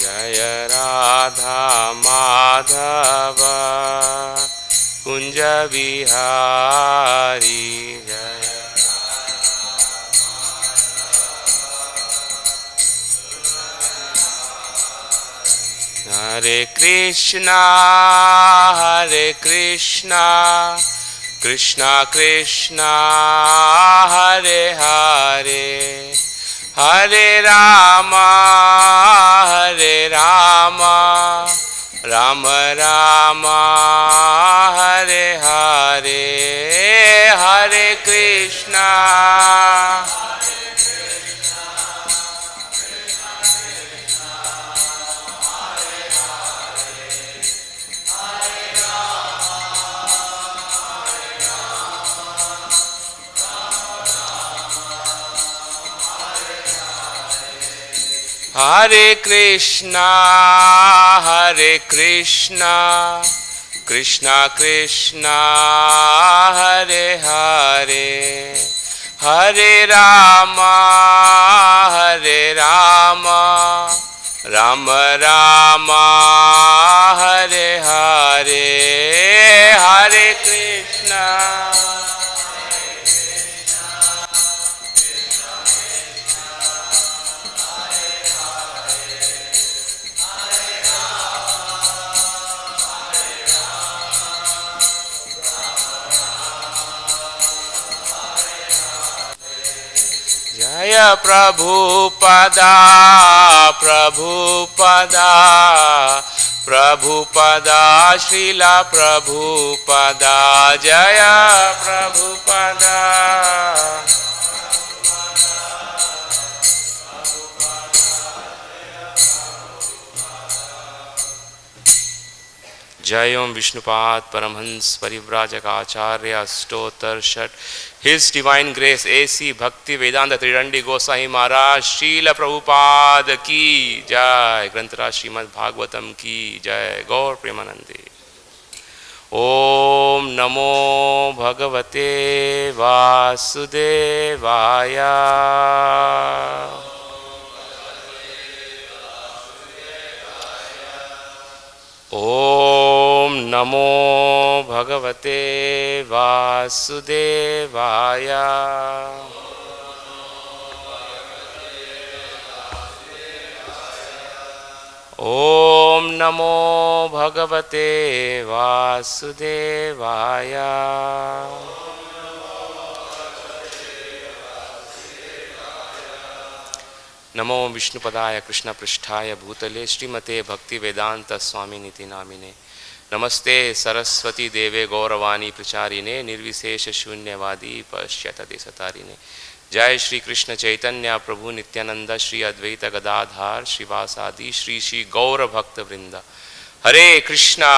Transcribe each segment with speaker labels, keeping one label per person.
Speaker 1: जय राधा माधव कुंज बिहारी जय हरे कृष्णा कृष्णा कृष्णा हरे हरे हरे राम राम राम हरे हरे हरे कृष्णा हरे कृष्णा कृष्णा कृष्णा हरे हरे हरे राम राम राम हरे हरे हरे कृष्णा जय प्रभुपदा श्रील प्रभुपदा जय प्रभुपदा जय ओम Vishnupad Paramhans परिव्राजकाचार्य अष्टोत्तर षट His Divine Grace A.C. Bhakti Vedanta Tridandi Gosai Maharaj Srila Prabhupada की जय ग्रंथराज श्रीमद् भागवतम की जय गौर प्रेमानंदे ओम नमो भगवते वासुदेवाय ओम नमो भगवते वासुदेवाय ओम नमो भगवते वासुदेवाय नमो विष्णुपदाय कृष्णपृष्ठाय भूतले श्रीमते भक्ति वेदांत स्वामी नीति नामिने नमस्ते सरस्वती देवे गौरवाणी प्रचारिणे निर्विशेष शून्यवादी पश्यतते सतारिणे जय श्री कृष्ण चैतन्य प्रभु नित्यानंद श्री अद्वैत गदाधार श्रीवासादि श्री श्री गौर भक्त वृंद हरे Krishna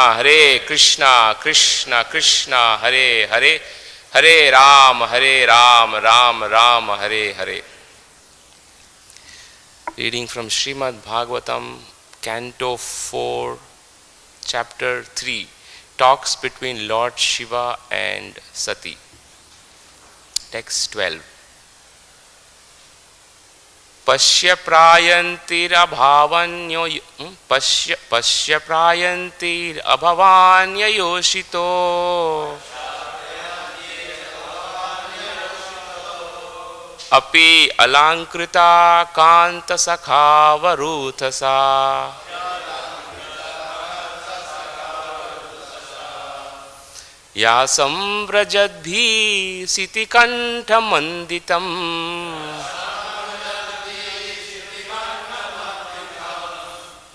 Speaker 1: Krishna Krishna Hare Hare Hare Ram Ram Ram Hare Hare Reading from Srimad Bhagavatam, Canto 4, Chapter 3, Talks between Lord Shiva and Sati. Text 12. Paśya prayāntīr abhavānya-yoṣito अपि alaṅkṛtāḥ kānta-sakhā varūthaśaḥ yāsāṁ vrajadbhiḥ śiti-kaṇṭha maṇḍitam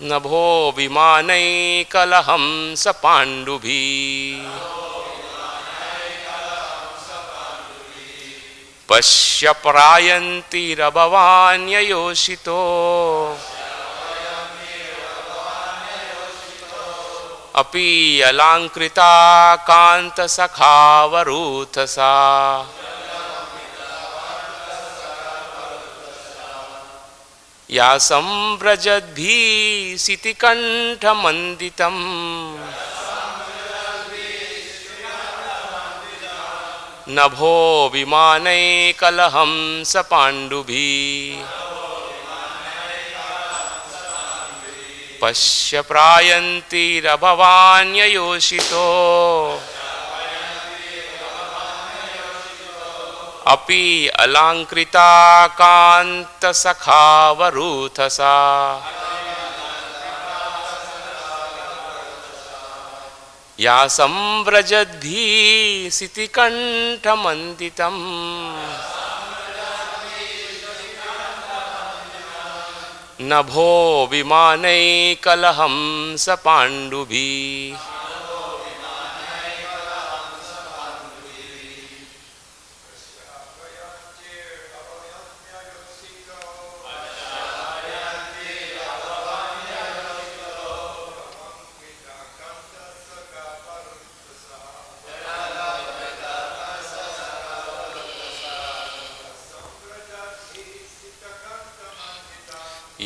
Speaker 1: nabho vimānaiḥ kala-haṁsa-pāṇḍubhiḥ paśya prayāntīr abhavānya-yoṣito api alaṅkṛtāḥ kānta-sakhā varūthaśaḥ yāsāṁ vrajadbhiḥ śiti-kaṇṭha maṇḍitam nabho vimānaiḥ kala-haṁsa-pāṇḍubhiḥ paśya prayāntīr abhavānya-yoṣito api alaṅkṛtāḥ kānta-sakhāḥ varūthaśaḥ yāsāṁ vrajadbhiḥ śiti-kaṇṭha maṇḍitam nabho vimānaiḥ kala-haṁsa-pāṇḍubhiḥ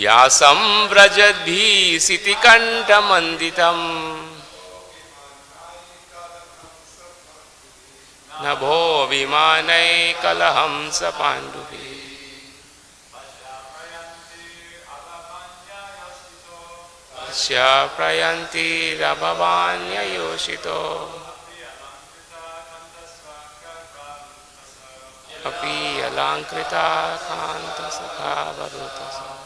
Speaker 1: yāsāṁ vrajadbhiḥ śiti-kaṇṭha maṇḍitam nabho vimānaiḥ kala-haṁsa-pāṇḍubhiḥ paśya prayāntīr abhavānya-yoṣito api alaṅkṛtāḥ kānta-sakhāḥ varūthaśaḥ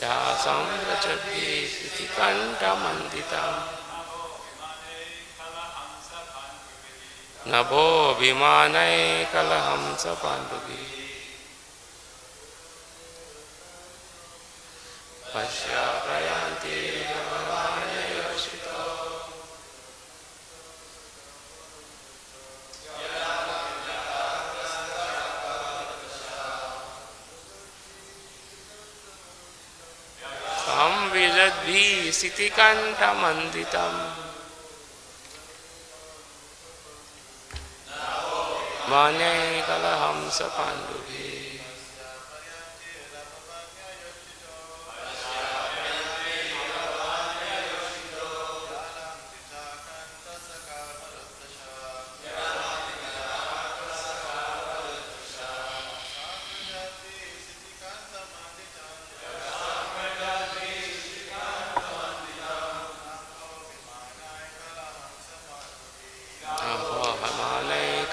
Speaker 1: yāsāṁ vrajadbhiḥ śiti-kaṇṭha maṇḍitam nabho vimānaiḥ kala-haṁsa-pāṇḍubhiḥ paśya prayāntīr abhavānya-yoṣito vrajadbhiḥ śiti-kaṇṭha maṇḍitam vimānaiḥ kala-haṁsa-pāṇḍubhiḥ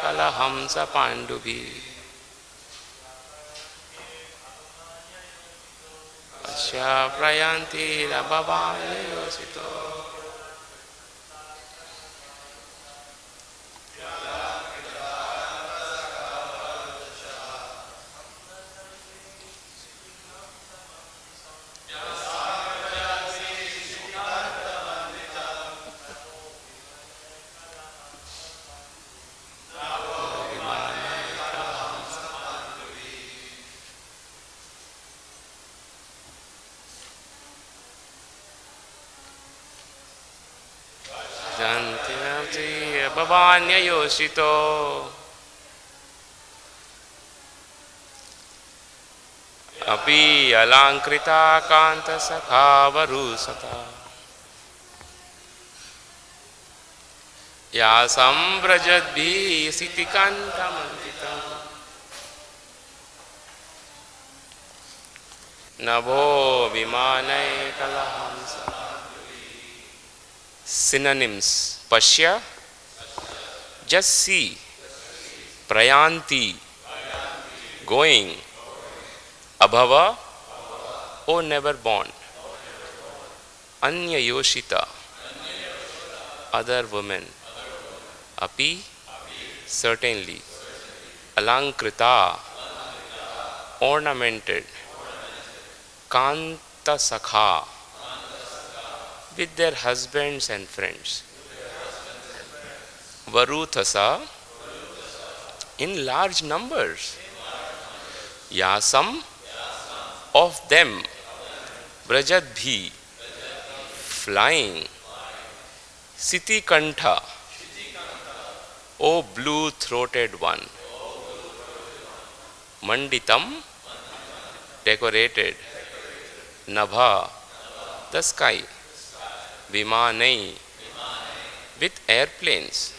Speaker 1: kala-haṁsa-pāṇḍubhiḥ paśya prayāntīr abhavānya-yoṣito abhavānya-yoṣito api alaṅkṛtāḥ kānta-sakhāḥ varūthaśaḥ yāsāṁ vrajadbhiḥ śiti-kaṇṭha maṇḍitam nabho vimānaiḥ kala-haṁsa-pāṇḍubhiḥ. Synonyms: paśya, just see; prayāntīr, going; abhava, oh never born; anya-yoṣitaḥ, other women; api, certainly; alaṅkṛtāḥ, ornamented; kānta-sakhāḥ, with their husbands and friends; varūthaśaḥ, in large numbers; yāsāṁ, of them; vrajadbhiḥ, flying; śiti-kaṇṭha, O blue-throated one; maṇḍitam, decorated; nabha, the sky; vimānaiḥ, with airplanes;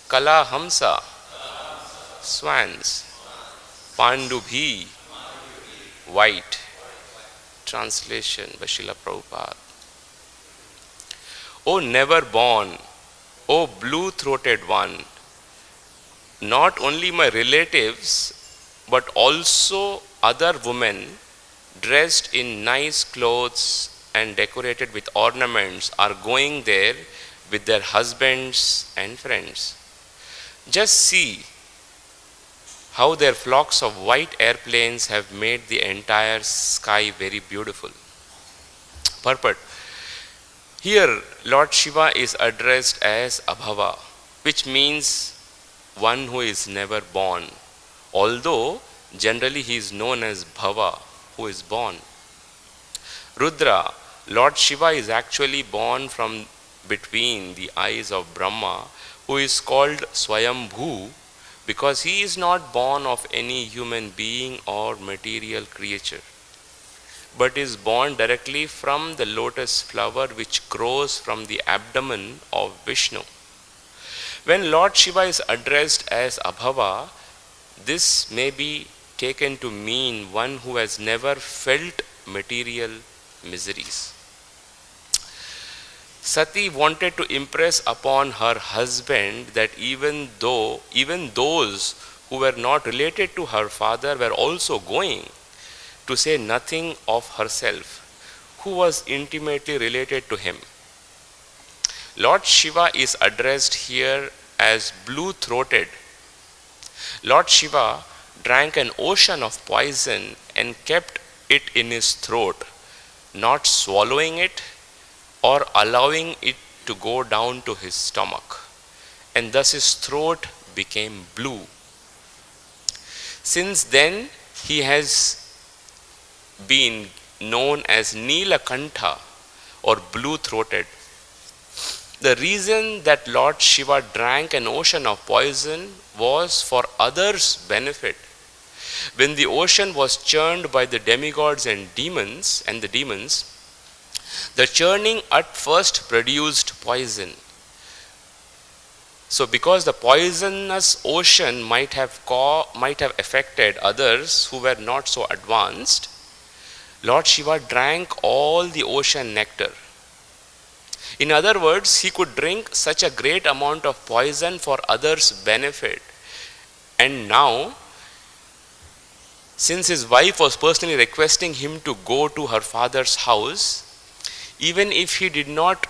Speaker 1: kala-haṁsa, swans; pāṇḍubhiḥ, white. Translation by Srila Prabhupada. O never born, O blue-throated one, not only my relatives, but also other women dressed in nice clothes and decorated with ornaments are going there with their husbands and friends. Just see how their flocks of white airplanes have made the entire sky very beautiful. Purport. Here, Lord Shiva is addressed as abhava, which means one who is never born, although generally he is known as bhava, who is born. Rudra, Lord Shiva is actually born from between the eyes of Brahma, who is called Swayambhu, because he is not born of any human being or material creature, but is born directly from the lotus flower which grows from the abdomen of Vishnu. When Lord Shiva is addressed as abhava, this may be taken to mean one who has never felt material miseries. Sati wanted to impress upon her husband that even those who were not related to her father were also going, to say nothing of herself, who was intimately related to him. Lord Shiva is addressed here as blue-throated. Lord Shiva drank an ocean of poison and kept it in his throat, not swallowing it or allowing it to go down to his stomach, and thus his throat became blue. Since then, he has been known as Nilakantha or blue-throated. The reason that Lord Shiva drank an ocean of poison was for others' benefit. When the ocean was churned by the demigods and the demons, the churning at first produced poison. So because the poisonous ocean might have affected others who were not so advanced, Lord Shiva drank all the ocean nectar. In other words, he could drink such a great amount of poison for others' benefit. And now, since his wife was personally requesting him to go to her father's house, even if he did not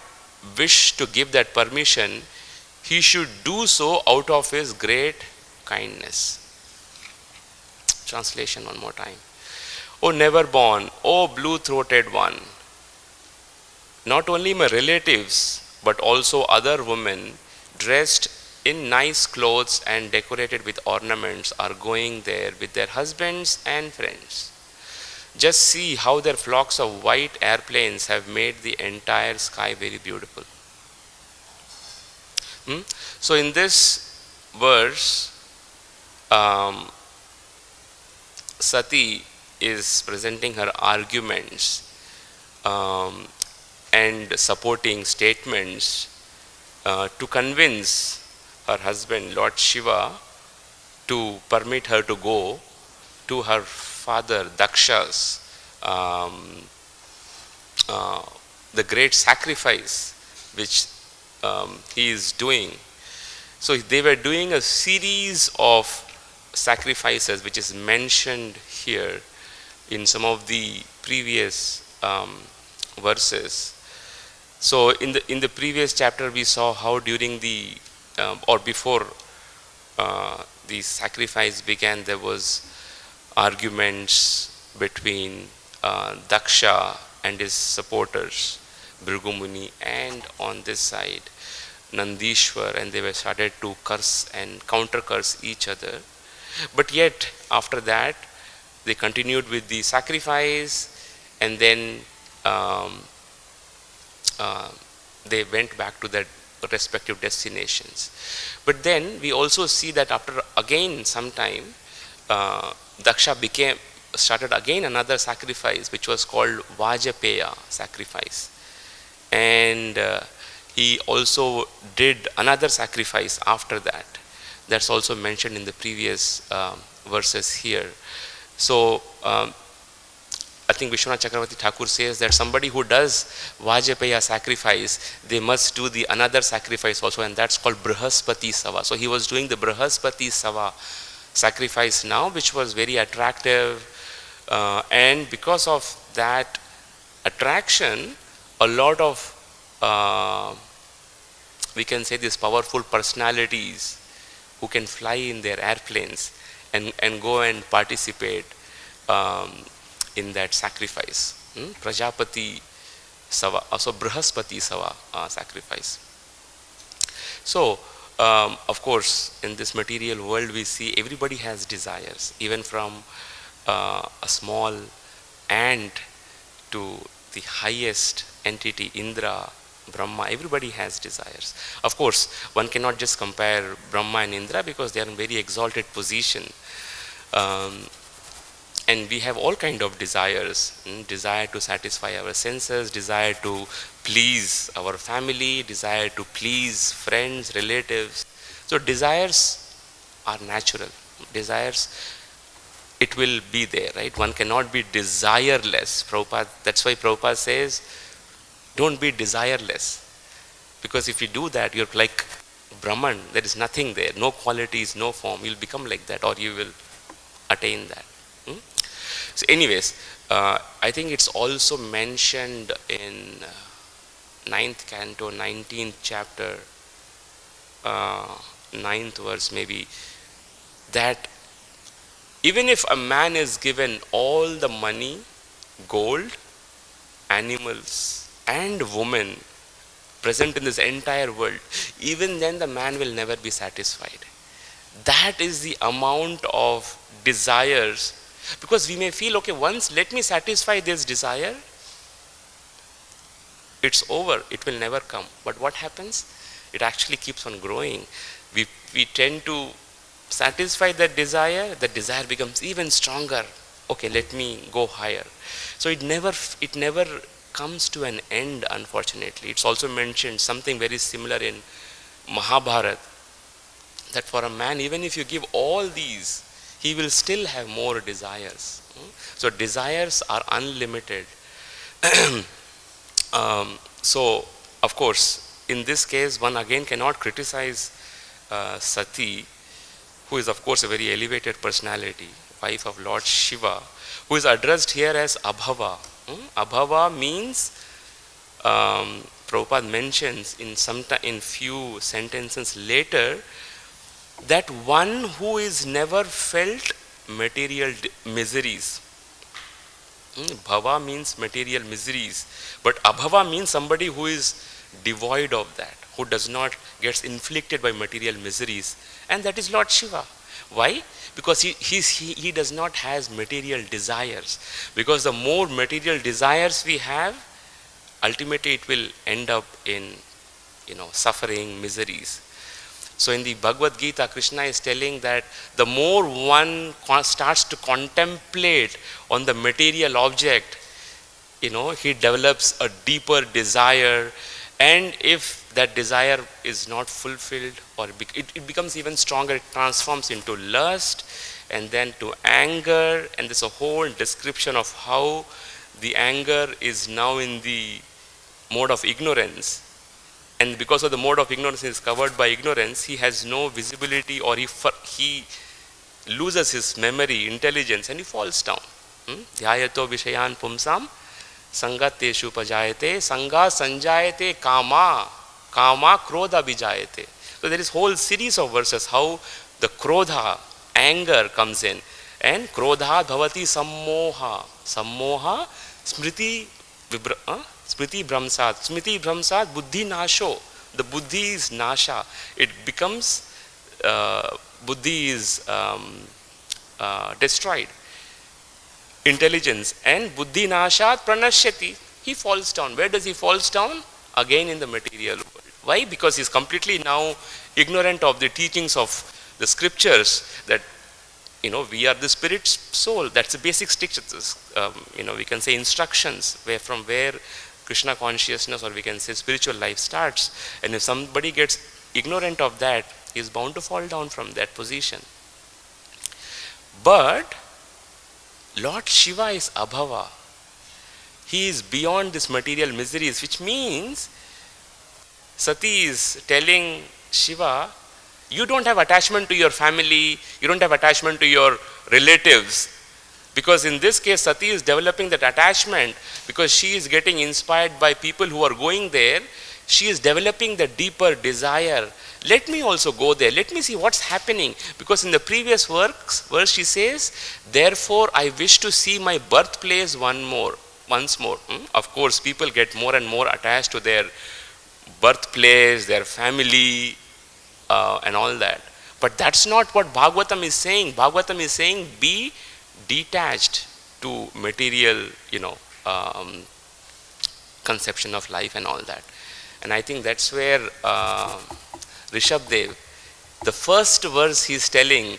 Speaker 1: wish to give that permission, he should do so out of his great kindness. Translation one more time. O never born, O blue-throated one, not only my relatives, but also other women dressed in nice clothes and decorated with ornaments are going there with their husbands and friends. Just see how their flocks of white airplanes have made the entire sky very beautiful. So in this verse, Sati is presenting her arguments and supporting statements to convince her husband, Lord Shiva, to permit her to go to her father Daksha's the great sacrifice which he is doing. So they were doing a series of sacrifices which is mentioned here in some of the previous verses. So in the previous chapter we saw how during the or before the sacrifice began, there was arguments between Daksha and his supporters, Bhrigu Muni, and on this side Nandishwar, and they were started to curse and counter curse each other. But yet after that they continued with the sacrifice, and then they went back to their respective destinations. But then we also see that after again some time, Daksha started again another sacrifice which was called Vajapaya sacrifice, and he also did another sacrifice after that. That's also mentioned in the previous verses here. So think Vishwanath Chakravarti Thakur says that somebody who does Vajapaya sacrifice, they must do the another sacrifice also, and that's called Brihaspati Sava. So he was doing the Brihaspati Sava sacrifice now, which was very attractive, and because of that attraction, a lot of we can say these powerful personalities who can fly in their airplanes and go and participate in that sacrifice. Prajapati Sava, also Brihaspati Sava sacrifice. So, of course, in this material world we see everybody has desires, even from a small ant to the highest entity, Indra, Brahma, everybody has desires. Of course, one cannot just compare Brahma and Indra because they are in very exalted position. And we have all kind of desires, desire to satisfy our senses, desire to please our family, desire to please friends, relatives. So desires are natural. Desires, it will be there, right? One cannot be desireless. Prabhupada, that's why Prabhupada says, don't be desireless. Because if you do that, you're like Brahman, there is nothing there, no qualities, no form. You'll become like that, or you will attain that. So anyways, I think it's also mentioned in 9th canto, 19th chapter, 9th verse maybe, that even if a man is given all the money, gold, animals and women present in this entire world, even then the man will never be satisfied. That is the amount of desires. Because we may feel, okay, once let me satisfy this desire, it's over, it will never come. But what happens? It actually keeps on growing. We tend to satisfy that desire, the desire becomes even stronger. Okay, let me go higher. So it never comes to an end, unfortunately. It's also mentioned something very similar in Mahabharata, that for a man, even if you give all these, he will still have more desires. So desires are unlimited. So, of course, in this case, one again cannot criticize Sati, who is of course a very elevated personality, wife of Lord Shiva, who is addressed here as abhava. Abhava means, Prabhupada mentions in few sentences later, that one who is never felt material miseries. Bhava means material miseries, but abhava means somebody who is devoid of that, who does not gets inflicted by material miseries, and that is Lord Shiva. Why? Because he does not has material desires. Because the more material desires we have, ultimately it will end up in suffering, miseries. So in the Bhagavad Gita, Krishna is telling that the more one starts to contemplate on the material object, he develops a deeper desire, and if that desire is not fulfilled, or it becomes even stronger, it transforms into lust and then to anger, and there's a whole description of how the anger is now in the mode of ignorance. And because of the mode of ignorance is covered by ignorance, he has no visibility, or he loses his memory, intelligence, and he falls down. Dhyayato vishayan pumsam sangateshu pajayate sanga sanjayate kama krodha vijayate. So there is whole series of verses how the krodha, anger comes in, and krodha bhavati sammoha smriti bhramsat buddhi nasho. The buddhi is nasha. It becomes, buddhi is destroyed. Intelligence, and buddhi nashat pranashyati. He falls down. Where does he falls down? Again in the material world. Why? Because he is completely now ignorant of the teachings of the scriptures, that we are the spirit's soul. That's the basic strictures. We can say instructions from where Krishna consciousness, or we can say spiritual life, starts. And if somebody gets ignorant of that, he is bound to fall down from that position. But Lord Shiva is abhava. He is beyond this material miseries, which means Sati is telling Shiva, you don't have attachment to your family, you don't have attachment to your relatives. Because in this case, Sati is developing that attachment because she is getting inspired by people who are going there. She is developing the deeper desire. Let me also go there. Let me see what's happening. Because in the previous verse she says, therefore I wish to see my birthplace once more. Of course, people get more and more attached to their birthplace, their family, and all that. But that's not what Bhagavatam is saying. Bhagavatam is saying, be detached to material, conception of life and all that. And I think that's where Rishabdev, the first verse he's telling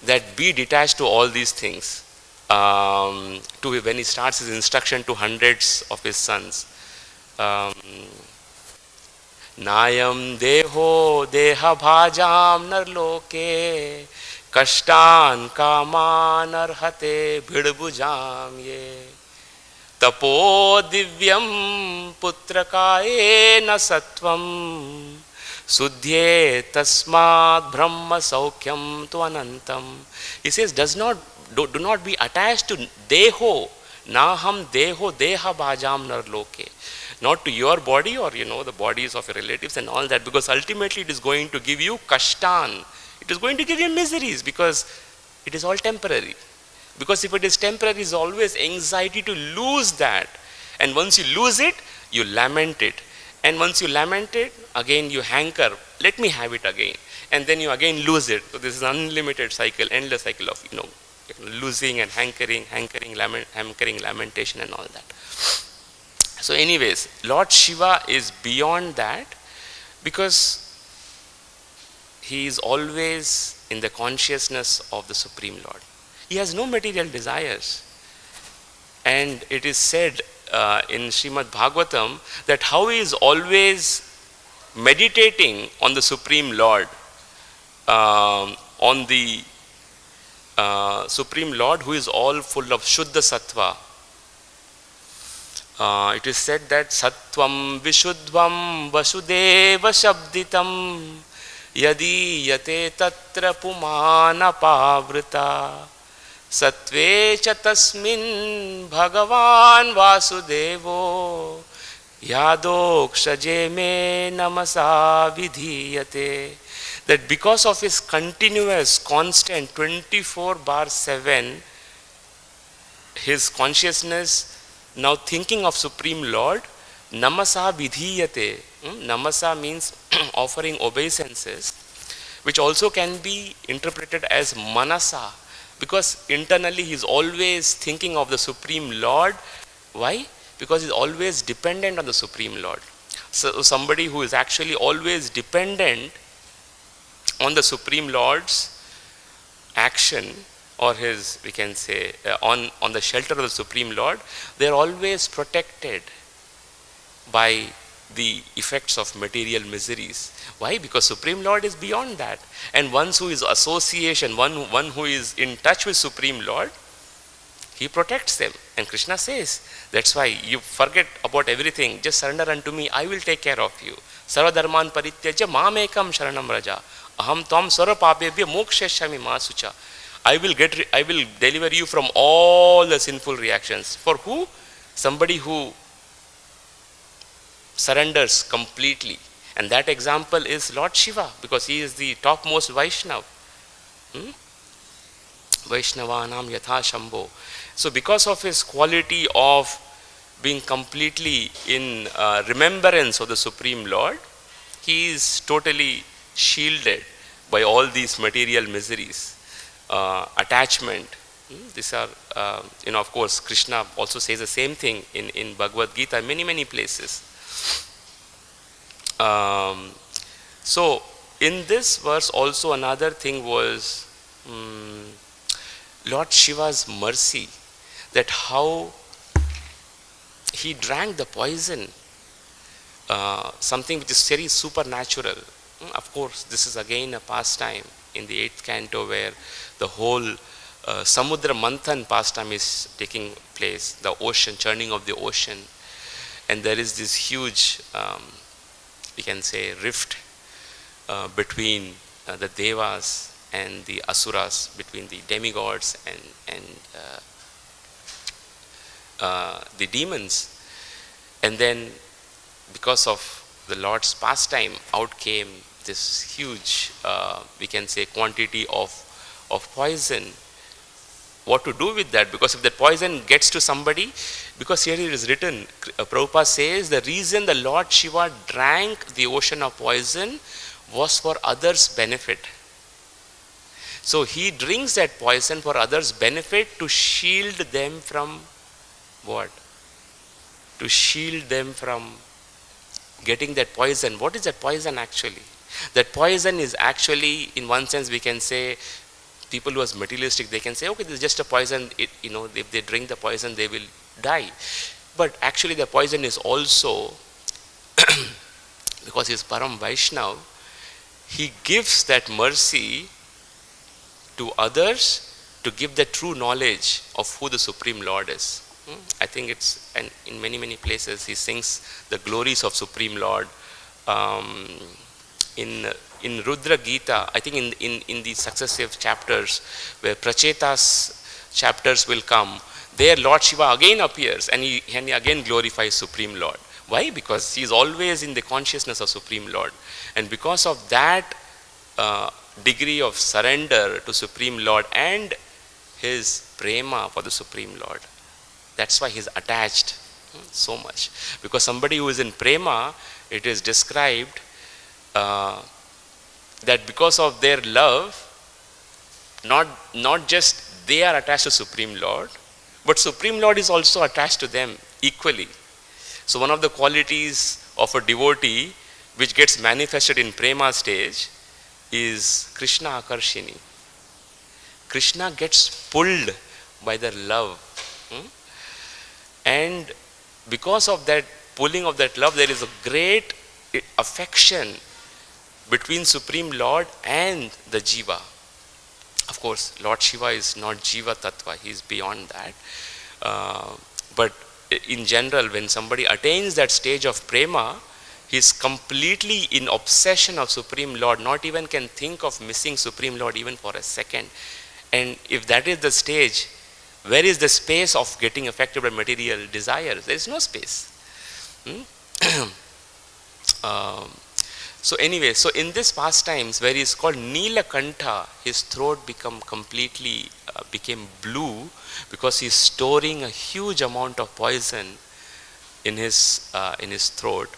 Speaker 1: that be detached to all these things. When he starts his instruction to hundreds of his sons. Nayam deho deha bhajam narloke kashtan kaman arhate bhidbujam ye tapo divyam putrakaye na satvam sudhye tasmat brahma saukyam tu anantam. He says, do not be attached to deho, naham deho deha bhajam narloke. Not to your body or the bodies of your relatives and all that, because ultimately it is going to give you kashtan. It is going to give you miseries because it is all temporary. Because if it is temporary, it is always anxiety to lose that. And once you lose it, you lament it. And once you lament it, again you hanker, let me have it again. And then you again lose it. So this is an unlimited cycle, endless cycle of losing and hankering, lamentation and all that. So anyways, Lord Shiva is beyond that because he is always in the consciousness of the Supreme Lord. He has no material desires. And it is said in Srimad Bhagavatam that how he is always meditating on the Supreme Lord, on the Supreme Lord who is all full of Shuddha Sattva. It is said that Sattvam Vishuddhvam Vasudeva Shabditam Yadi Yate Tatra Pumana Pavrita Sattve cha tasmin Bhagavan Vasudevo Yadokshaje me namasa vidhiyate. That because of his continuous, constant 24/7, his consciousness now thinking of Supreme Lord, namasa vidhiyate. Namasa means offering obeisances, which also can be interpreted as manasa, because internally he is always thinking of the Supreme Lord. Why? Because he is always dependent on the Supreme Lord. So somebody who is actually always dependent on the Supreme Lord's action, or his, we can say, on the shelter of the Supreme Lord, they are always protected by the effects of material miseries. Why? Because Supreme Lord is beyond that. And one who is association, one who is in touch with Supreme Lord, he protects them. And Krishna says, that's why you forget about everything, just surrender unto me, I will take care of you. Sarva dharman parityajya mamekam sharanam raja aham tvam sarva papebhya mokshayashyami ma sucha. I will deliver you from all the sinful reactions. For who? Somebody who surrenders completely. And that example is Lord Shiva, because he is the topmost Vaishnava. Vaishnavanam yatha shambho. So because of his quality of being completely in remembrance of the Supreme Lord, he is totally shielded by all these material miseries, attachment. These are, of course, Krishna also says the same thing in Bhagavad Gita, many places. So in this verse also another thing was Lord Shiva's mercy, that how he drank the poison, something which is very supernatural. Of course, this is again a pastime in the 8th canto where the whole Samudra Manthan pastime is taking place, the ocean, churning of the ocean. And there is this huge, we can say, rift between the Devas and the Asuras, between the demigods and the demons. And then, because of the Lord's pastime, out came this huge, we can say, quantity of poison. What to do with that? Because if that poison gets to somebody, because here it is written, Prabhupada says, the reason the Lord Shiva drank the ocean of poison was for others' benefit. So he drinks that poison for others' benefit to shield them from what? To shield them from getting that poison. What is that poison actually? That poison is actually, in one sense, we can say, people who are materialistic, they can say, okay, this is just a poison, if they drink the poison, they will die. But actually the poison is also, because he is Param Vaishnav, he gives that mercy to others to give the true knowledge of who the Supreme Lord is. I think it's, and in many, many places he sings the glories of Supreme Lord. In Rudra Gita, I think in the successive chapters where Pracheta's chapters will come, there Lord Shiva again appears and he again glorifies Supreme Lord. Why? Because he is always in the consciousness of Supreme Lord. And because of that degree of surrender to Supreme Lord and his prema for the Supreme Lord, that's why he is attached so much. Because somebody who is in prema, it is described that because of their love, not just they are attached to Supreme Lord, but Supreme Lord is also attached to them equally. So one of the qualities of a devotee which gets manifested in prema stage is Krishna Akarshini. Krishna gets pulled by their love. And because of that pulling of that love, there is a great affection between Supreme Lord and the Jiva. Of course, Lord Shiva is not Jiva Tattva, he is beyond that. But in general, when somebody attains that stage of prema, he is completely in obsession of Supreme Lord, not even can think of missing Supreme Lord even for a second. And if that is the stage, where is the space of getting affected by material desires? There is no space. So anyway, so in this pastimes where he is called Nilakantha, his throat became blue because he is storing a huge amount of poison in his throat.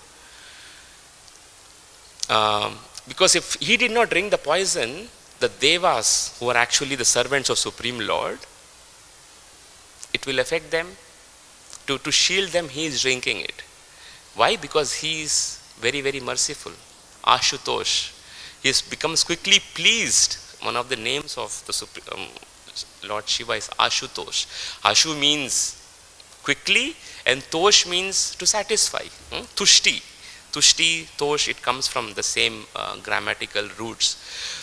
Speaker 1: Because if he did not drink the poison, the Devas, who are actually the servants of Supreme Lord, it will affect them. To shield them, he is drinking it. Why? Because he is very, very merciful. Ashutosh. He becomes quickly pleased. One of the names of the Lord Shiva is Ashutosh. Ashu means quickly and Tosh means to satisfy. Tushti. Tushti, Tosh, it comes from the same grammatical roots.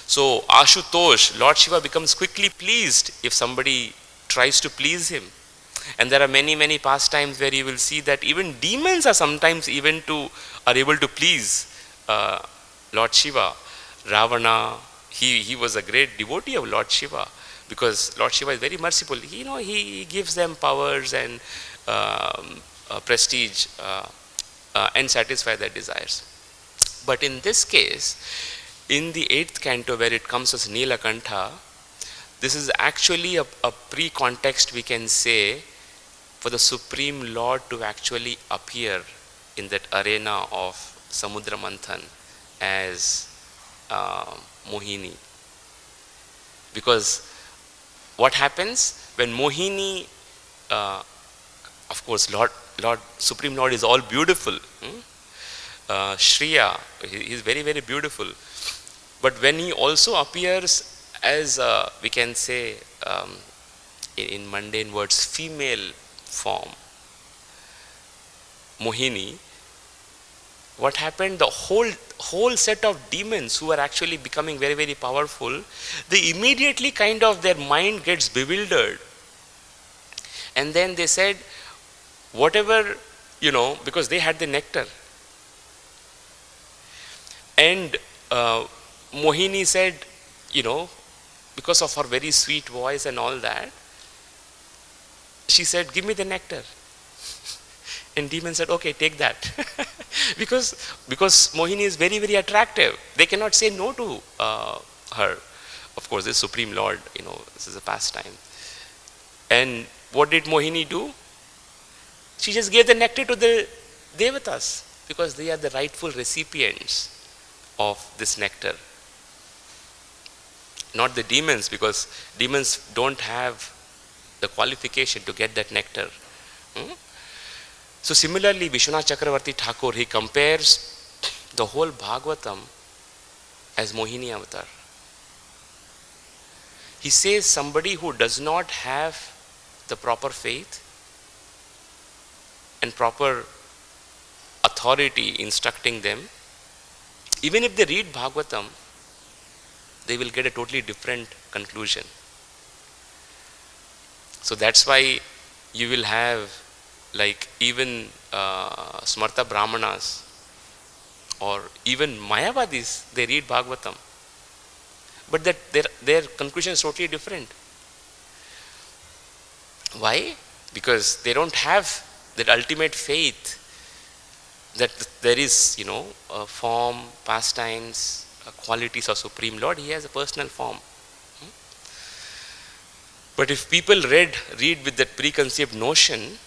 Speaker 1: So Ashutosh, Lord Shiva becomes quickly pleased if somebody tries to please him. And there are many, many pastimes where you will see that even demons are sometimes are able to please Lord Shiva. Ravana, he was a great devotee of Lord Shiva because Lord Shiva is very merciful. He gives them powers and prestige and satisfy their desires. But in this case, in the 8th canto where it comes as Nilakantha, this is actually a pre-context, we can say, for the Supreme Lord to actually appear in that arena of Samudra Manthan as Mohini. Because what happens when Mohini, of course, Supreme Lord is all beautiful. Shriya, he is very, very beautiful. But when he also appears as, we can say, in mundane words, female form, Mohini, what happened, the whole set of demons who are actually becoming very, very powerful, they immediately kind of, their mind gets bewildered. And then they said, whatever, because they had the nectar. And Mohini said, because of her very sweet voice and all that, she said, give me the nectar. And demon said, okay, take that. because Mohini is very, very attractive. They cannot say no to her. Of course, the Supreme Lord, this is a pastime. And what did Mohini do? She just gave the nectar to the Devatas, because they are the rightful recipients of this nectar. Not the demons, because demons don't have the qualification to get that nectar. So similarly, Vishwanath Chakravarti Thakur, he compares the whole Bhagavatam as Mohini avatar. He says somebody who does not have the proper faith and proper authority instructing them, even if they read Bhagavatam, they will get a totally different conclusion. So that's why you will have, like, even Smarta Brahmanas or even Mayavadis, they read Bhagavatam, but that their conclusion is totally different. Why? Because they don't have that ultimate faith that there is, a form, pastimes, qualities of Supreme Lord. He has a personal form. But if people read with that preconceived notion,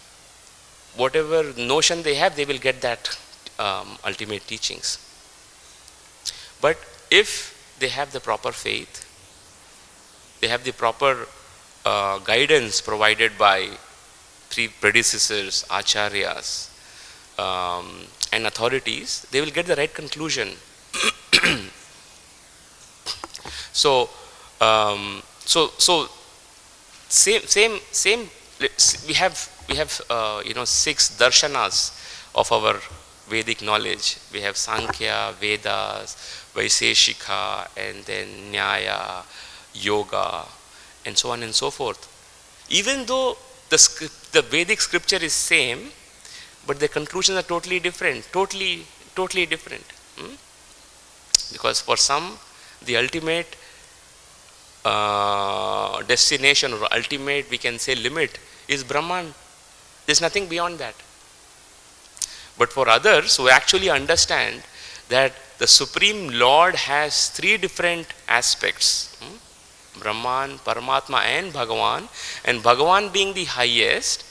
Speaker 1: whatever notion they have, they will get that ultimate teachings. But if they have the proper faith, they have the proper guidance provided by predecessors, acharyas, and authorities, they will get the right conclusion. So same. We have 6 darshanas of our Vedic knowledge. We have Sankhya, Vedas, Vaiseshika, and then Nyaya, Yoga, and so on and so forth. Even though the Vedic scripture is same, but the conclusions are totally different. Totally different. Because for some, the ultimate destination or ultimate, we can say, limit is Brahman. There's nothing beyond that. But for others who actually understand that the Supreme Lord has 3 different aspects, Brahman, Paramatma, and Bhagavan being the highest,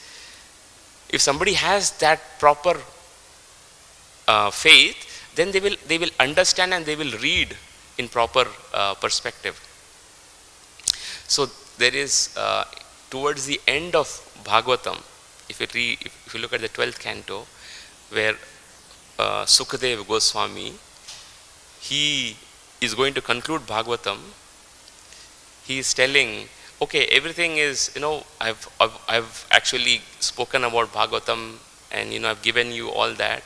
Speaker 1: if somebody has that proper faith, then they will understand and they will read in proper perspective. So there is towards the end of Bhagavatam, if you look at the 12th canto, where Sukadeva Goswami, he is going to conclude Bhagavatam. He is telling, okay, everything is, I've actually spoken about Bhagavatam, and I've given you all that.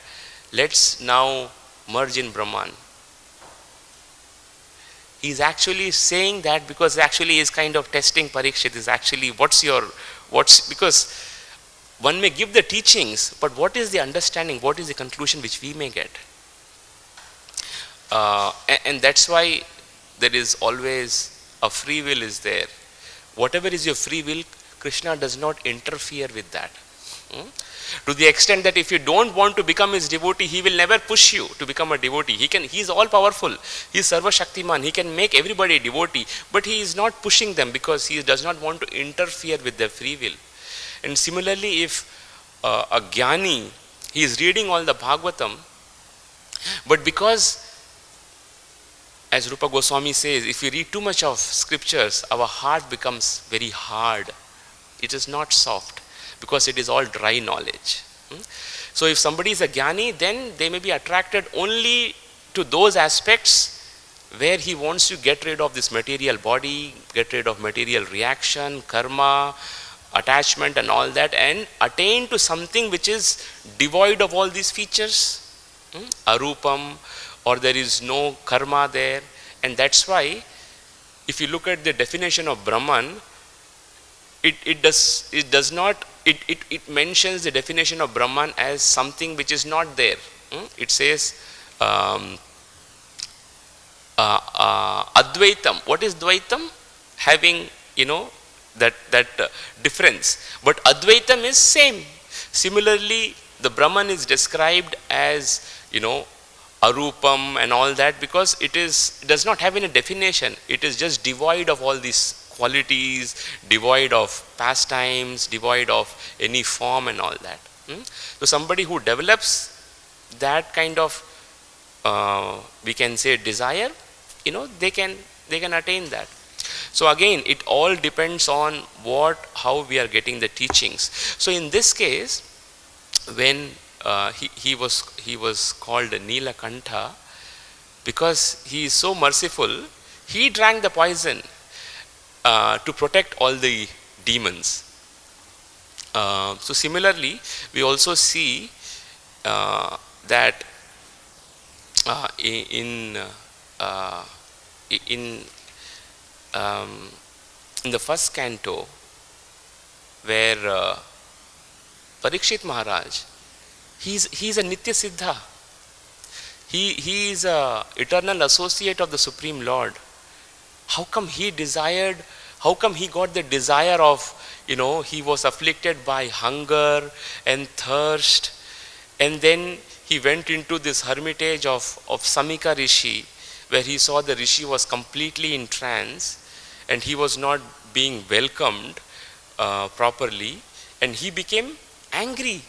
Speaker 1: Let's now merge in Brahman. He's actually saying that because actually he's kind of testing Parikshit. Is actually because one may give the teachings, but what is the understanding, what is the conclusion which we may get? And that's why there is always a free will is there. Whatever is your free will, Krishna does not interfere with that. To the extent that if you don't want to become his devotee, he will never push you to become a devotee. He is all powerful. He is Sarva Shaktiman. He can make everybody a devotee, but he is not pushing them because he does not want to interfere with their free will. And similarly, if a Jnani, he is reading all the Bhagavatam, but because, as Rupa Goswami says, if we read too much of scriptures, our heart becomes very hard. It is not soft, because it is all dry knowledge. So if somebody is a Jnani, then they may be attracted only to those aspects where he wants to get rid of this material body, get rid of material reaction, karma, attachment and all that, and attain to something which is devoid of all these features. arupam, or there is no karma there. And that's why if you look at the definition of Brahman, it mentions the definition of Brahman as something which is not there. It says Advaitam. What is Dvaitam? Having, that difference. But Advaitam is same. Similarly, the Brahman is described as, Arupam and all that, because it does not have any definition. It is just devoid of all these qualities, devoid of pastimes, devoid of any form and all that. So somebody who develops that kind of, we can say, desire, they can attain that. So again, it all depends on how we are getting the teachings. So in this case, when he was called Nilakantha, because he is so merciful, he drank the poison to protect all the demons. So similarly, we also see that in the first canto, where Parikshit Maharaj, he's a Nitya Siddha. He is a eternal associate of the Supreme Lord. How come he got the desire of, he was afflicted by hunger and thirst, and then he went into this hermitage of Samika Rishi, where he saw the Rishi was completely in trance and he was not being welcomed properly, and he became angry.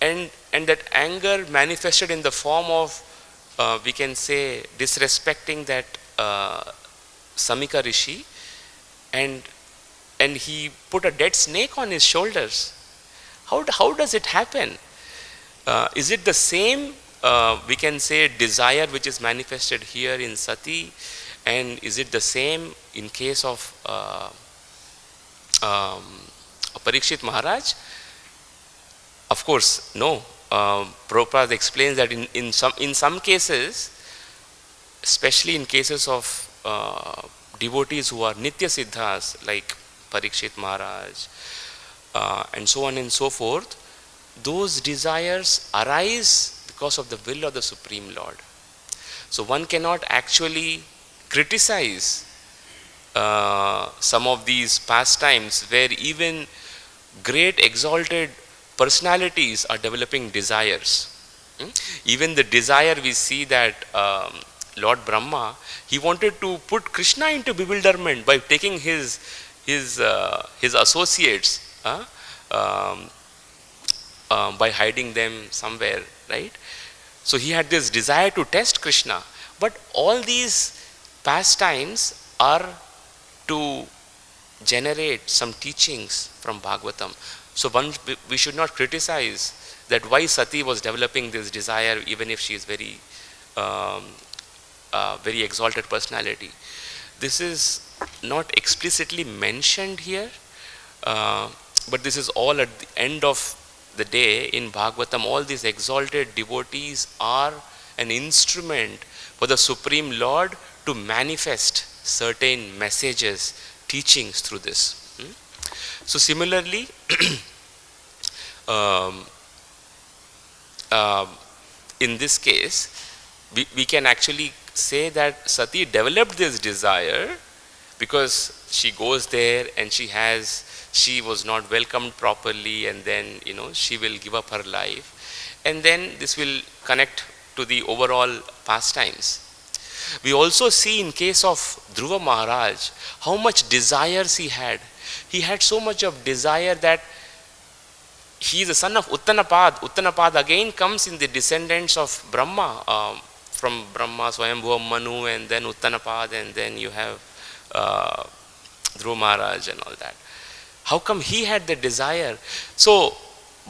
Speaker 1: And that anger manifested in the form of, we can say, disrespecting that Samika Rishi, and he put a dead snake on his shoulders. How does it happen? Is it the same, we can say, desire which is manifested here in Sati, and is it the same in case of Parikshit Maharaj? Of course, no. Prabhupada explains that in some cases, especially in cases of devotees who are Nitya Siddhas, like Parikshit Maharaj, and so on and so forth, those desires arise because of the will of the Supreme Lord. So one cannot actually criticize some of these pastimes where even great exalted personalities are developing desires. Even the desire, we see that Lord Brahma, he wanted to put Krishna into bewilderment by taking his associates, by hiding them somewhere, right? So he had this desire to test Krishna. But all these pastimes are to generate some teachings from Bhagavatam. So we should not criticize that why Sati was developing this desire, even if she is very exalted personality. This is not explicitly mentioned here, but this is all at the end of the day in Bhagavatam. All these exalted devotees are an instrument for the Supreme Lord to manifest certain messages, teachings through this. So similarly, in this case, we can actually say that Sati developed this desire because she goes there and she was not welcomed properly, and then she will give up her life, and then this will connect to the overall pastimes. We also see in case of Dhruva Maharaj how much desires he had. He had so much of desire that he is the son of Uttanapad. Uttanapad again comes in the descendants of Brahma, from Brahma, Swayambhuva Manu, and then Uttanapad, and then you have Dhruva Maharaj and all that. How come he had the desire? So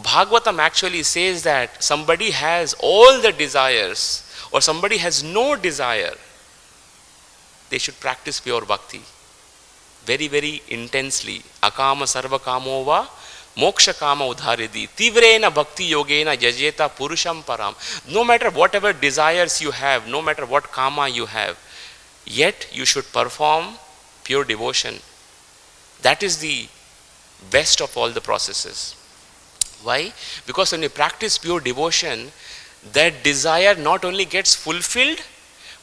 Speaker 1: Bhagavatam actually says that somebody has all the desires or somebody has no desire, they should practice pure bhakti very, very intensely. Akama sarva kamo va moksha kama udharidi, tivrena bhakti yogena yajeta purusham param. No matter whatever desires you have, no matter what karma you have, yet you should perform pure devotion. That is the best of all the processes. Why? Because when you practice pure devotion, that desire not only gets fulfilled,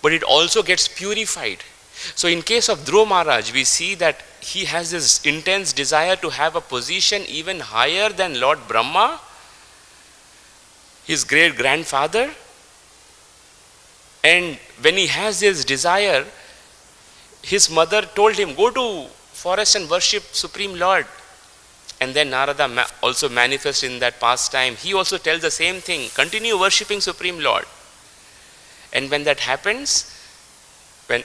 Speaker 1: but it also gets purified. So in case of Dhruva Maharaj, we see that he has this intense desire to have a position even higher than Lord Brahma, his great grandfather. And when he has this desire, his mother told him, go to forest and worship Supreme Lord. And then Narada also manifests in that pastime. He also tells the same thing, continue worshipping Supreme Lord. And when that happens, when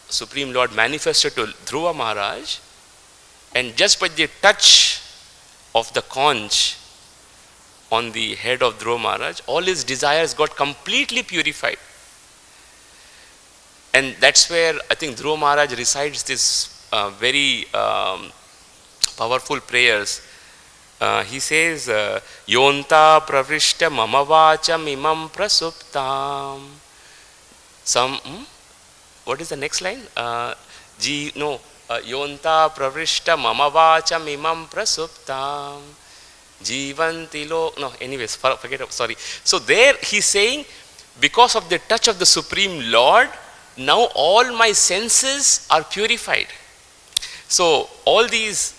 Speaker 1: Supreme Lord manifested to Dhruva Maharaj, and just by the touch of the conch on the head of Dhruva Maharaj, all his desires got completely purified. And that's where I think Dhruva Maharaj recites this very powerful prayers. He says, Yonta pravrishta mama vacham imam prasuptam. What is the next line? Yonta pravrishta mama vacham imam prasuptam. Jivantilo. No, anyways, forget it. Sorry. So there he's saying, because of the touch of the Supreme Lord, now all my senses are purified. So all these,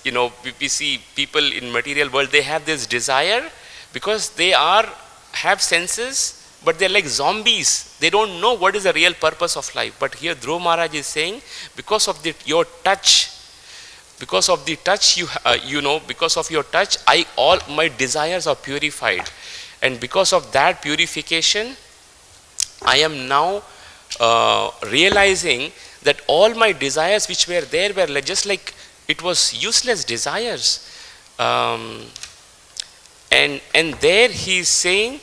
Speaker 1: we see people in material world, they have this desire because they have senses, but they're like zombies. They don't know what is the real purpose of life. But here Dhruva Maharaj is saying, because of your touch, because of the touch because of your touch, all my desires are purified. And because of that purification, I am now realizing that all my desires which were there were just like, it was useless desires. And there he is saying,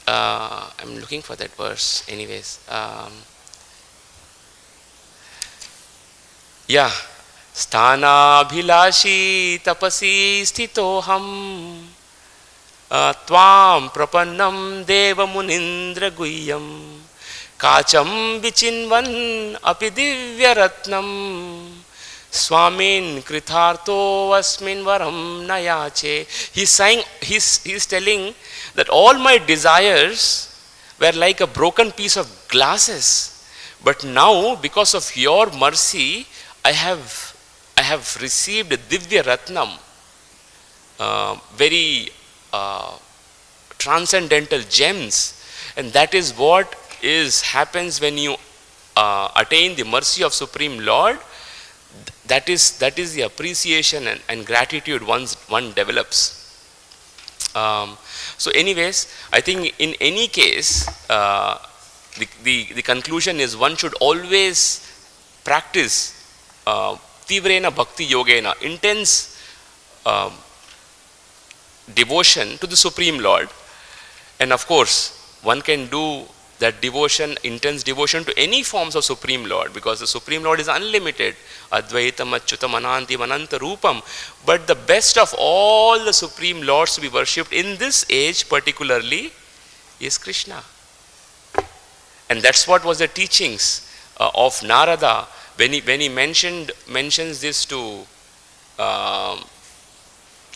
Speaker 1: I'm looking for that verse anyways. Sthanabhilashi tapasi sthitoham tvam prapannam deva munindra guhyam Kacham vichinvan api divya ratnam Swamin kritharto asmin varam nayache. He's telling that all my desires were like a broken piece of glasses. But now, because of your mercy, I have received divya ratnam, very transcendental gems. And that is what happens when you attain the mercy of Supreme Lord. That is the appreciation and gratitude one develops. So anyways, I think in any case, the conclusion is one should always practice tivrena bhakti yogena, intense devotion to the Supreme Lord. And of course, one can do that devotion, intense devotion to any forms of Supreme Lord, because the Supreme Lord is unlimited. Advaitam, Achyutam, Anantam, Ananta Rupam. But the best of all the Supreme Lords to be worshipped in this age particularly is Krishna. And that's what was the teachings of Narada when he mentions this to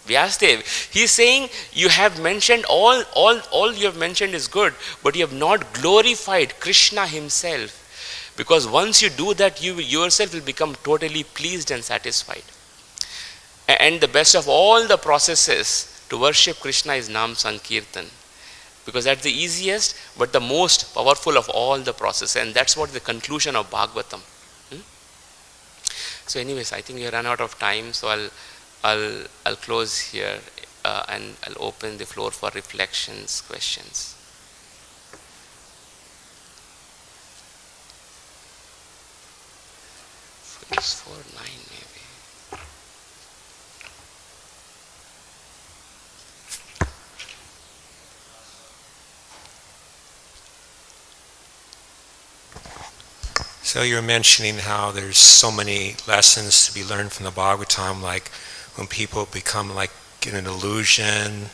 Speaker 1: Vyasadev. He is saying, you have mentioned all you have mentioned is good, but you have not glorified Krishna himself. Because once you do that, you yourself will become totally pleased and satisfied. And the best of all the processes to worship Krishna is Nam Sankirtan. Because that's the easiest, but the most powerful of all the processes. And that's what the conclusion of Bhagavatam. So anyways, I think we ran out of time, so I'll close here and I'll open the floor for reflections, questions. It's 4:09 maybe.
Speaker 2: So you're mentioning how there's so many lessons to be learned from the Bhagavatam, like when people become like in an illusion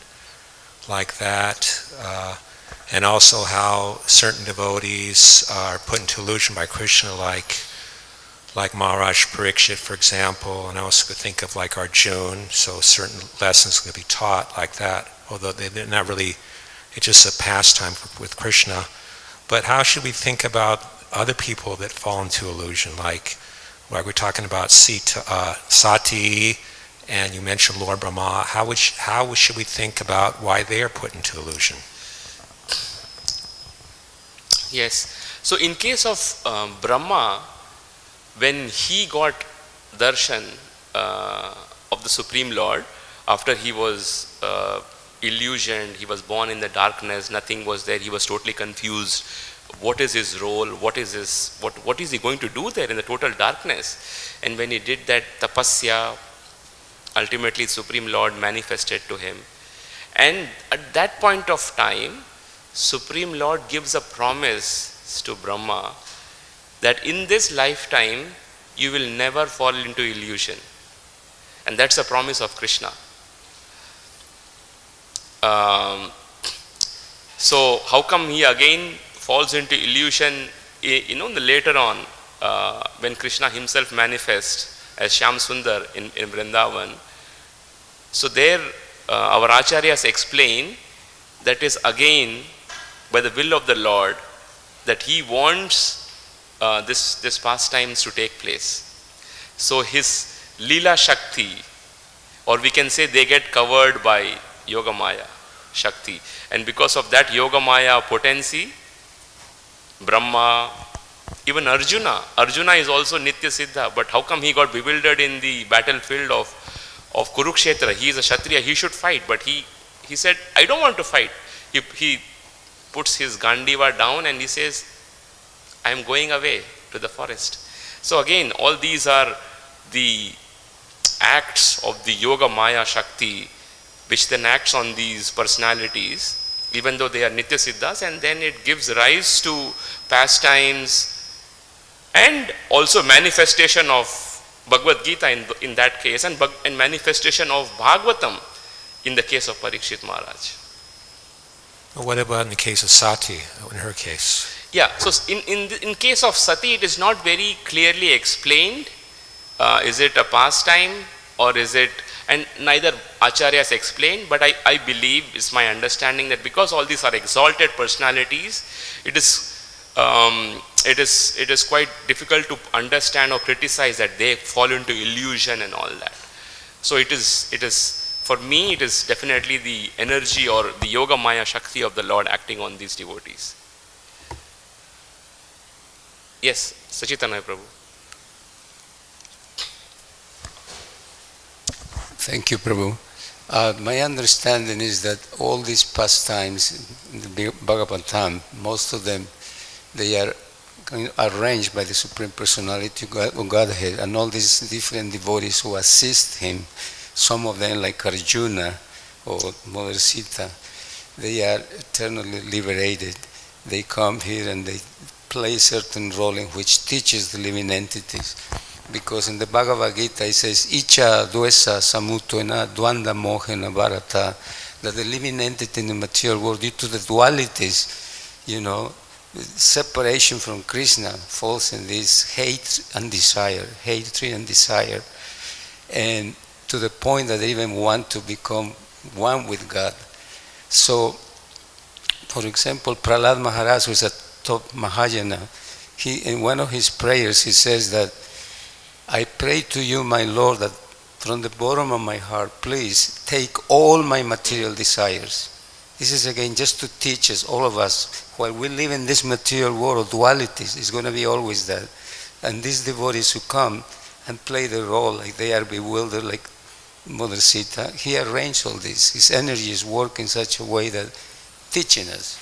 Speaker 2: like that, and also how certain devotees are put into illusion by Krishna, like Maharaj Parikshit, for example, and I also could think of like Arjuna, so certain lessons can be taught like that, although they're not really, it's just a pastime with Krishna. But how should we think about other people that fall into illusion, like we're talking about Sati, and you mentioned Lord Brahma. How should we think about why they are put into illusion?
Speaker 1: Yes. So in case of Brahma, when he got darshan of the Supreme Lord, after he was illusioned, he was born in the darkness, nothing was there, he was totally confused. What is his role? What is he going to do there in the total darkness? And when he did that tapasya, ultimately Supreme Lord manifested to him. And at that point of time, Supreme Lord gives a promise to Brahma that in this lifetime you will never fall into illusion. And that's the promise of Krishna. So how come he again falls into illusion, later on, when Krishna himself manifests as Shyam Sundar in Vrindavan. So there our acharyas explain that is again by the will of the Lord, that he wants this pastimes to take place. So his Leela Shakti, or we can say they get covered by Yoga Maya Shakti, and because of that Yoga Maya potency, Brahma, even Arjuna is also Nitya Siddha, but how come he got bewildered in the battlefield of Kurukshetra? He is a Kshatriya, he should fight, but he said, I don't want to fight. He puts his Gandiva down and he says, I am going away to the forest. So again, all these are the acts of the Yoga Maya Shakti, which then acts on these personalities, even though they are Nitya Siddhas, and then it gives rise to pastimes and also manifestation of Bhagavad Gita in that case, and manifestation of Bhagavatam in the case of Parikshit Maharaj.
Speaker 2: What about in the case of Sati, in her case?
Speaker 1: Yeah, so in case of Sati, it is not very clearly explained. Is it a pastime or is it, and neither acharyas explain, but I believe, it's my understanding, that because all these are exalted personalities, it is quite difficult to understand or criticize that they fall into illusion and all that. So it is for me, it is definitely the energy or the Yoga Maya Shakti of the Lord acting on these devotees. Yes, Sachitanaya Prabhu.
Speaker 3: Thank you, Prabhu. My understanding is that all these pastimes in the Bhagavatam, most of them, they are arranged by the Supreme Personality of Godhead, and all these different devotees who assist him, some of them like Arjuna or Mother Sita, they are eternally liberated. They come here and they play a certain role in which teaches the living entities. Because in the Bhagavad Gita it says, Icha dvesa samutena dvanda mohena bharata, that the living entity in the material world, due to the dualities, separation from Krishna, falls in this hatred and desire, and to the point that they even want to become one with God. So, for example, Prahlad Maharaj, who is a top Mahayana, in one of his prayers he says that, I pray to you, my Lord, that from the bottom of my heart, please take all my material desires. This is again just to teach us, all of us, while we live in this material world of dualities, it's going to be always that. And these devotees who come and play the role like they are bewildered, like Mother Sita, he arranged all this. His energy is working in such a way that teaching us.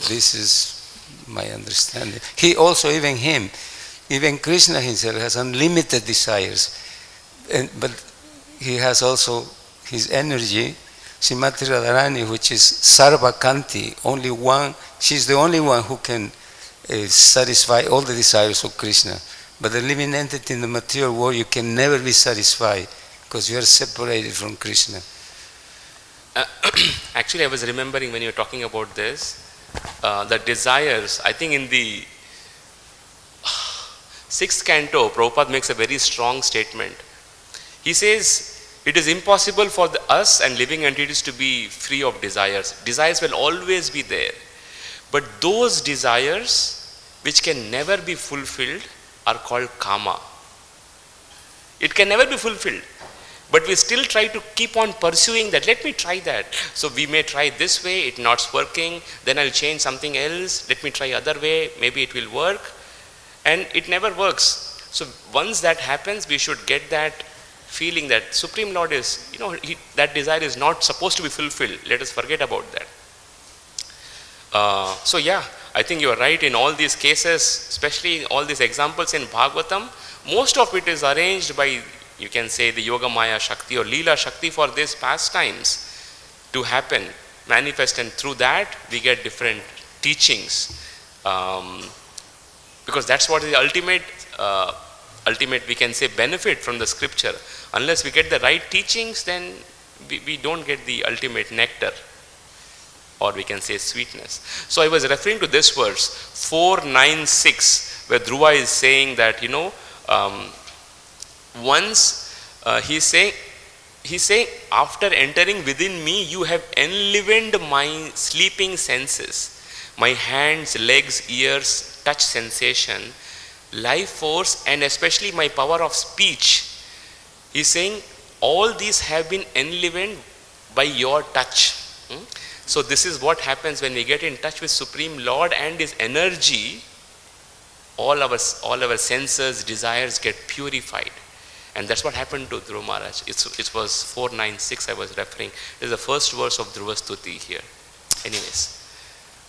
Speaker 3: This is my understanding. He also, even Krishna himself has unlimited desires, but he has also his energy, Srimati Radharani, which is Sarva-Kanti, only one, she's the only one who can satisfy all the desires of Krishna. But the living entity in the material world, you can never be satisfied, because you are separated from Krishna.
Speaker 1: Actually, I was remembering when you were talking about this, the desires, I think in the 6th canto, Prabhupada makes a very strong statement. He says, it is impossible for us and living entities to be free of desires. Desires will always be there. But those desires which can never be fulfilled are called kama. It can never be fulfilled. But we still try to keep on pursuing that. Let me try that. So we may try this way, it's not working. Then I'll change something else. Let me try other way. Maybe it will work. And it never works. So once that happens, we should get that feeling that Supreme Lord is, that desire is not supposed to be fulfilled. Let us forget about that. So yeah, I think you are right in all these cases, especially in all these examples in Bhagavatam. Most of it is arranged by, you can say, the Yoga Maya Shakti or Leela Shakti for these pastimes to happen, manifest, and through that we get different teachings. Because that's what is the ultimate, we can say, benefit from the scripture. Unless we get the right teachings, then we don't get the ultimate nectar, or we can say sweetness. So I was referring to this verse 496, where Dhruva is saying that once he's saying after entering within me, you have enlivened my sleeping senses, my hands, legs, ears, touch sensation, life force, and especially my power of speech. He's saying all these have been enlivened by your touch. So this is what happens when we get in touch with Supreme Lord and His energy. All our senses, desires get purified. And that's what happened to Dhruva Maharaj. It was 496 I was referring. This is the first verse of Dhruva Stuti here. Anyways.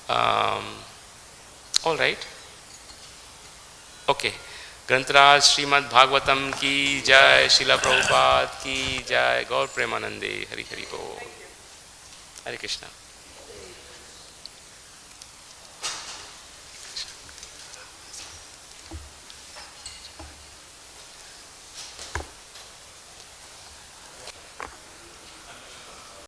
Speaker 1: All right. Okay. Grantaraj Srimad Bhagavatam ki jai, Srila Prabhupada ki jai, Gaur Premanande, Hari Hari Bo. Hare Krishna.